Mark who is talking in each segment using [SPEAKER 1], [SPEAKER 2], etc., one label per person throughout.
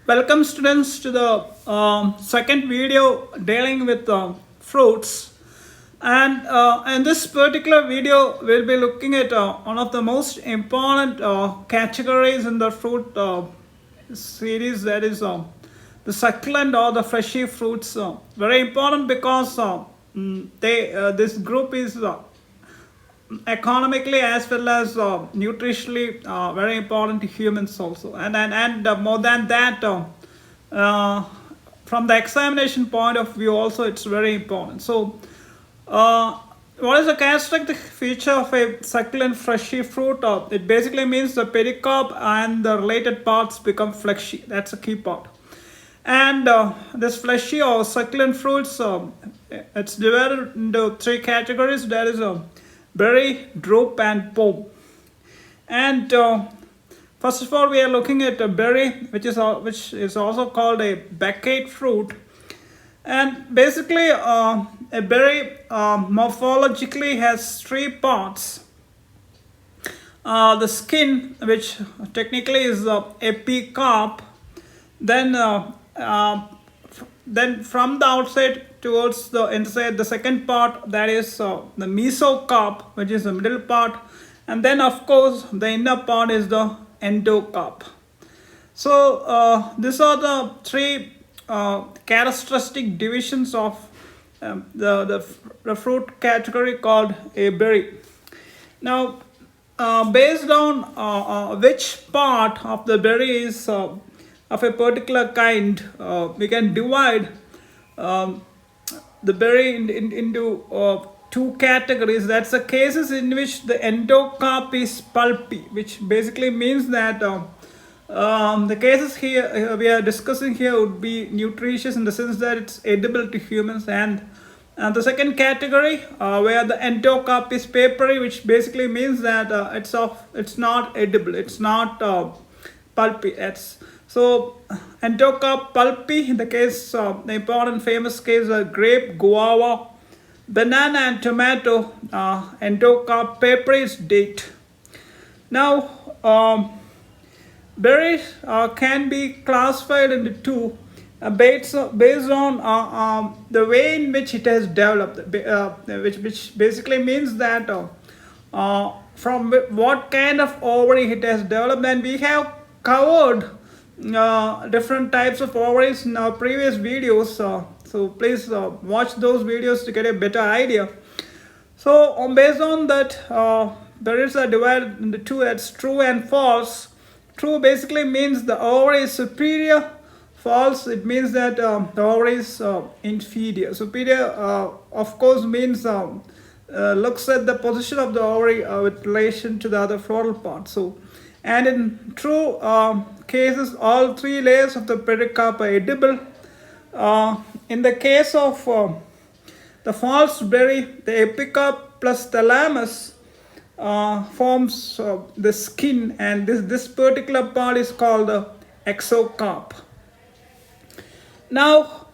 [SPEAKER 1] Welcome students to the second video dealing with fruits, and in this particular video we'll be looking at one of the most important categories in the fruit series, that is the succulent or the fleshy fruits. Very important because this group is economically as well as nutritionally very important to humans also, and more than that, uh, from the examination point of view also it's very important. So what is the characteristic feature of a succulent fleshy fruit? It basically means the pericarp and the related parts become fleshy. That's a key part. And this fleshy or succulent fruits, it's divided into three categories. That is berry, drupe, and pome. And first of all, we are looking at a berry, which is also called a Beckett fruit. And basically, a berry morphologically has three parts. The skin, which technically is the epicarp, then from the outside towards the inside, the second part, that is the mesocarp, which is the middle part, and then of course the inner part is the endocarp. So these are the three characteristic divisions of the fruit category called a berry. Now, based on which part of the berry is of a particular kind, we can divide the berry into two categories. That's the cases in which the endocarp is pulpy, which basically means that the cases here we are discussing here would be nutritious in the sense that it's edible to humans, and the second category where the endocarp is papery, which basically means that it's not edible, it's not pulpy. So endocarp pulpy, in the case the important famous case of grape, guava, banana, and tomato. Endocarp papery is date. Now berries can be classified into two based on the way in which it has developed, which basically means that from what kind of ovary it has developed. And we have covered different types of ovaries in our previous videos, so please watch those videos to get a better idea. So based on that, berries are divided into two, that's true and false. True basically means the ovary is superior. False, it means that the ovary is inferior. Superior of course means looks at the position of the ovary with relation to the other floral part. So, and in true cases, all three layers of the pericarp are edible. In the case of the false berry, the epicarp plus thalamus forms the skin, and this particular part is called the exocarp. Now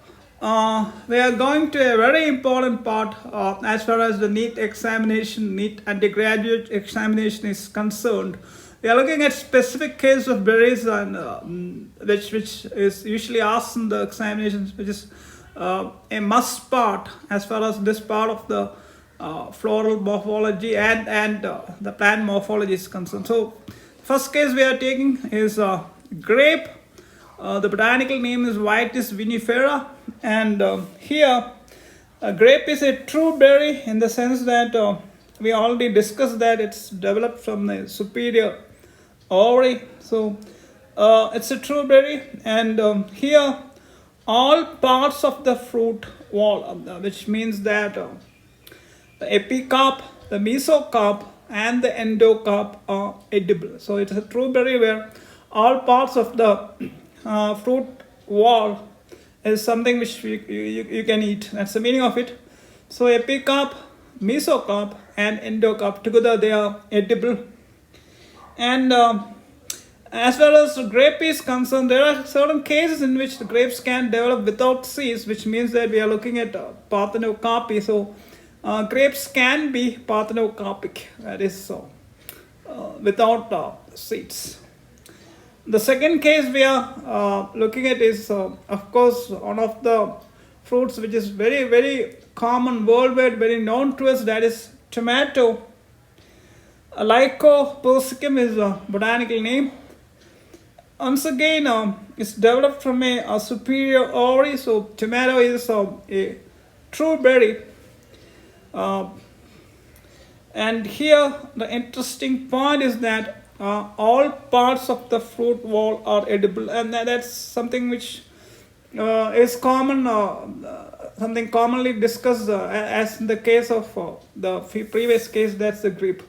[SPEAKER 1] we are going to a very important part as far as the NEET examination, NEET undergraduate examination is concerned. We are looking at specific case of berries, and which is usually asked in the examinations, which is a must part as far as this part of the floral morphology and the plant morphology is concerned. So first case we are taking is grape. The botanical name is Vitis vinifera, and here grape is a true berry in the sense that we already discussed that it's developed from the superior ovary. So it's a true berry, and here all parts of the fruit wall, which means that the epicarp, the mesocarp, and the endocarp are edible. So it's a true berry where all parts of the fruit wall is something which you can eat. That's the meaning of it. So epicarp, mesocarp, and endocarp together, they are edible. And as far as grape is concerned, there are certain cases in which the grapes can develop without seeds, which means that we are looking at parthenocarpy. So grapes can be parthenocarpic, that is so, without seeds. The second case we are looking at is, of course, one of the fruits which is very, very common worldwide, very known to us, that is tomato. Lyco persicum is a botanical name. Once again, it's developed from a superior ovary, so tomato is a true berry. And here the interesting point is that all parts of the fruit wall are edible, and that's something which is common, something commonly discussed as in the case of the previous case, that's the grape.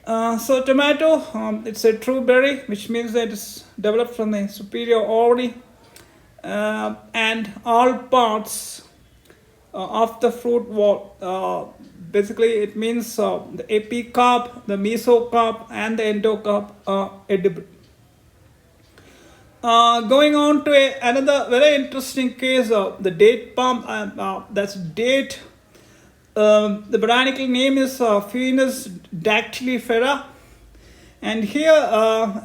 [SPEAKER 1] So tomato, it's a true berry, which means that it's developed from a superior ovary, and all parts of the fruit wall, basically it means the epicarp, the mesocarp, and the endocarp are edible. Going on to another very interesting case of the date palm, that's date. The botanical name is Phoenix dactylifera, and here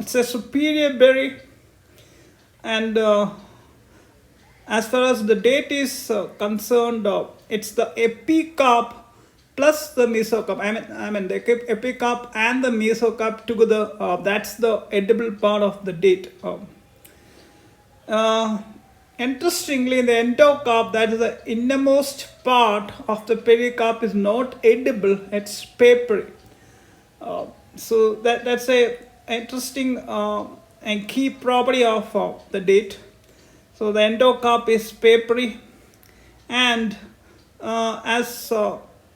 [SPEAKER 1] it's a superior berry, and as far as the date is concerned, it's the epicarp plus the mesocarp. I mean the epicarp and the mesocarp together. That's the edible part of the date. Interestingly, the endocarp, that is the innermost part of the pericarp, is not edible. It's papery. So that's a interesting and key property of the date. So the endocarp is papery, and as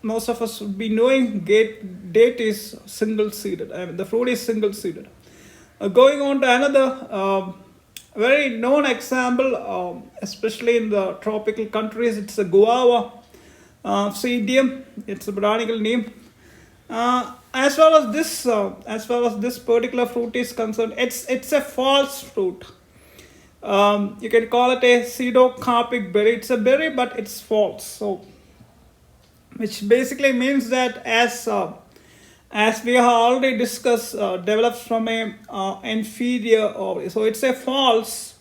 [SPEAKER 1] most of us would be knowing, date is single-seeded. I mean, the fruit is single-seeded. Going on to another very known example, especially in the tropical countries, it's a Guava seedium. It's a botanical name. As far as this particular fruit is concerned, it's a false fruit. You can call it a pseudocarpic berry. It's a berry, but it's false. So, which basically means that as we have already discussed, develops from a inferior ovary. So it's a false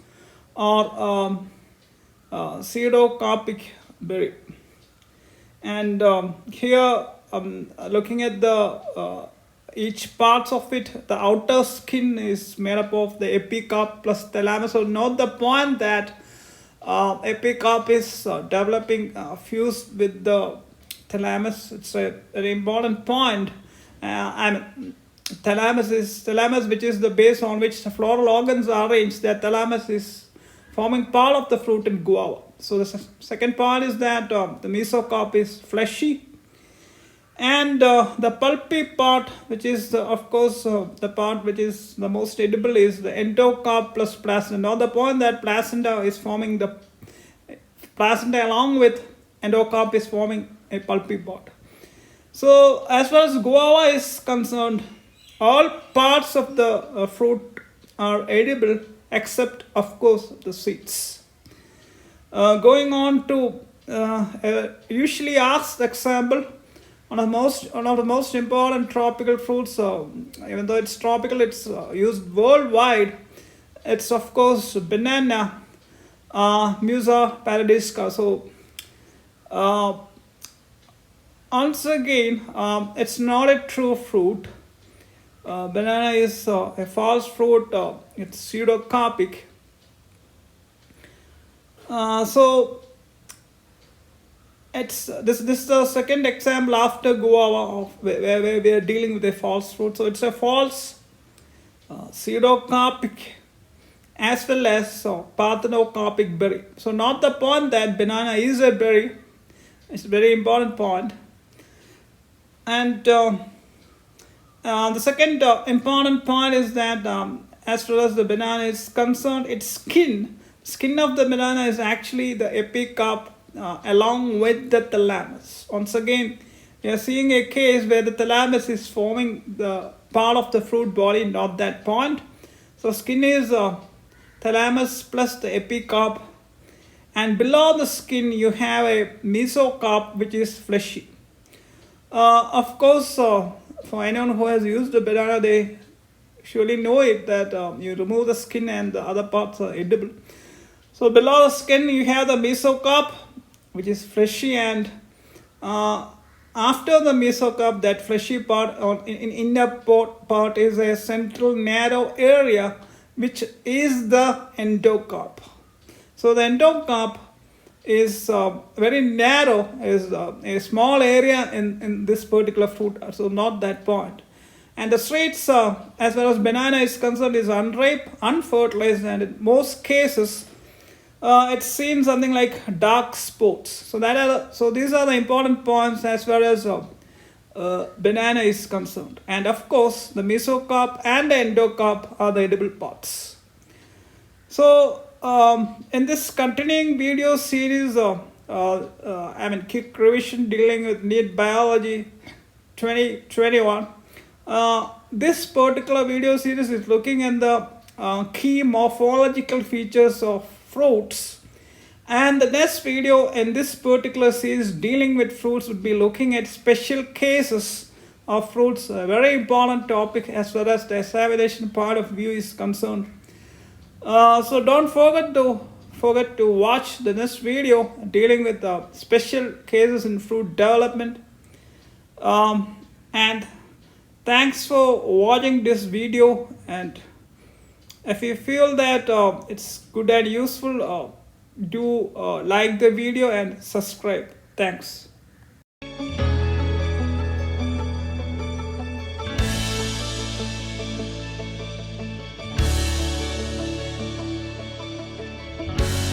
[SPEAKER 1] or pseudocarpic berry. And here, looking at the each parts of it, the outer skin is made up of the epicarp plus thalamus. So note the point that epicarp is developing fused with the thalamus. It's a very important point. Thalamus, which is the base on which the floral organs are arranged. That thalamus is forming part of the fruit in guava. So the second part is that the mesocarp is fleshy, and the pulpy part, which is of course the part which is the most edible, is the endocarp plus placenta. Now the point that placenta is forming the placenta along with endocarp is forming a pulpy part. So as far as guava is concerned, all parts of the fruit are edible except, of course, the seeds. Going on to usually asked example, one of the most important tropical fruits, even though it's tropical, it's used worldwide. It's of course banana, Musa paradisiaca. So once again, it's not a true fruit. Banana is a false fruit. It's pseudocarpic. So it's this is the second example after guava of where we are dealing with a false fruit. So it's a false pseudocarpic as well as parthenocarpic berry. So not the point that banana is a berry. It's a very important point. And the second important point is that as far as the banana is concerned, its skin of the banana is actually the epicarp along with the thalamus. Once again, we are seeing a case where the thalamus is forming the part of the fruit body, not that point. So skin is thalamus plus the epicarp, and below the skin you have a mesocarp which is fleshy. Of course, for anyone who has used the banana, they surely know it that you remove the skin and the other parts are edible. So below the skin you have the mesocarp, which is fleshy, and after the mesocarp, that fleshy part in inner part is a central narrow area, which is the endocarp. So the endocarp is very narrow, is a small area in this particular fruit, so not that point. And the traits, as far as banana is concerned, is unripe, unfertilized, and in most cases it's seen something like dark spots. So these are the important points as far as banana is concerned. And of course, the mesocarp and the endocarp are the edible parts. So in this continuing video series, quick revision dealing with NEET Biology 2021, this particular video series is looking at the key morphological features of fruits, and the next video in this particular series dealing with fruits would be looking at special cases of fruits, a very important topic as far as the examination part of view is concerned. So don't forget to watch the next video dealing with the special cases in fruit development. And thanks for watching this video, and if you feel that it's good and useful, do like the video and subscribe. Thanks.